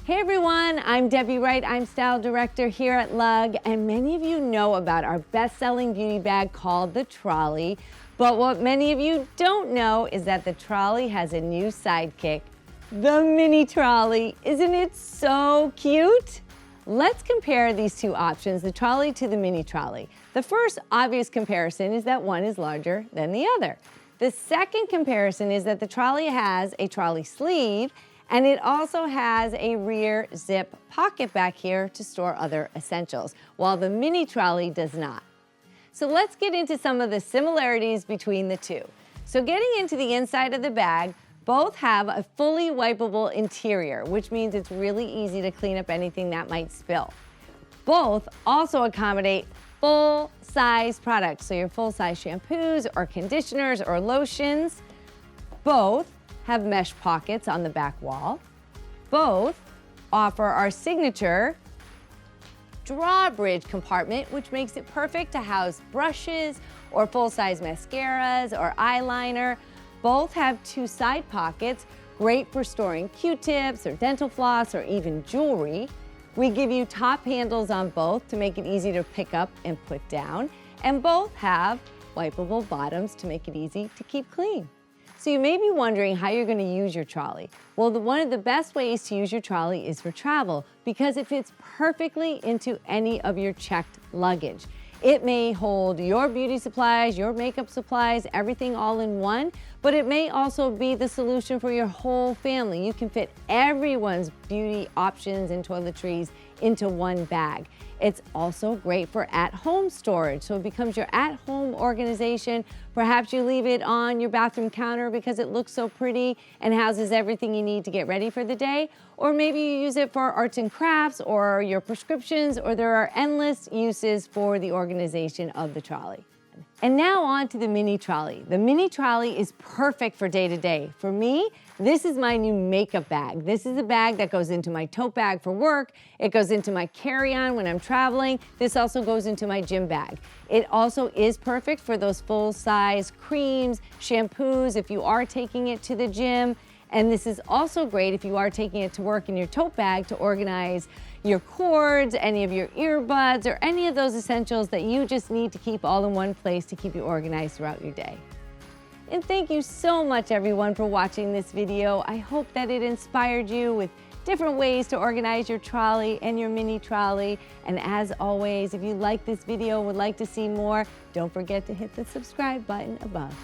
Hey everyone, I'm Debbie Wright. I'm Style Director here at Lug, and many of you know about our best-selling beauty bag called the Trolley. But what many of you don't know is that the Trolley has a new sidekick, the Mini Trolley. Isn't it so cute? Let's compare these two options, the Trolley to the Mini Trolley. The first obvious comparison is that one is larger than the other. The second comparison is that the Trolley has a trolley sleeve, and it also has a rear zip pocket back here to store other essentials, while the Mini Trolley does not. So let's get into some of the similarities between the two. So getting into the inside of the bag, both have a fully wipeable interior, which means it's really easy to clean up anything that might spill. Both also accommodate full-size products, so your full-size shampoos or conditioners or lotions. Both have mesh pockets on the back wall. Both offer our signature drawbridge compartment, which makes it perfect to house brushes or full-size mascaras or eyeliner. Both have two side pockets, great for storing Q-tips or dental floss or even jewelry. We give you top handles on both to make it easy to pick up and put down. And both have wipeable bottoms to make it easy to keep clean. So you may be wondering how you're going to use your trolley. Well, one of the best ways to use your trolley is for travel because it fits perfectly into any of your checked luggage. It may hold your beauty supplies, your makeup supplies, everything all in one, but it may also be the solution for your whole family. You can fit everyone's beauty options and toiletries into one bag. It's also great for at-home storage, so it becomes your at-home organization. Perhaps you leave it on your bathroom counter because it looks so pretty and houses everything you need to get ready for the day. Or maybe you use it for arts and crafts or your prescriptions, or there are endless uses for the organization of the trolley. And now on to the Mini Trolley. The Mini Trolley is perfect for day-to-day. For me, this is my new makeup bag. This is a bag that goes into my tote bag for work. It goes into my carry-on when I'm traveling. This also goes into my gym bag. It also is perfect for those full-size creams, shampoos, if you are taking it to the gym. And this is also great if you are taking it to work in your tote bag to organize your cords, any of your earbuds, or any of those essentials that you just need to keep all in one place to keep you organized throughout your day. And thank you so much, everyone, for watching this video. I hope that it inspired you with different ways to organize your trolley and your Mini Trolley. And as always, if you like this video and would like to see more, don't forget to hit the subscribe button above.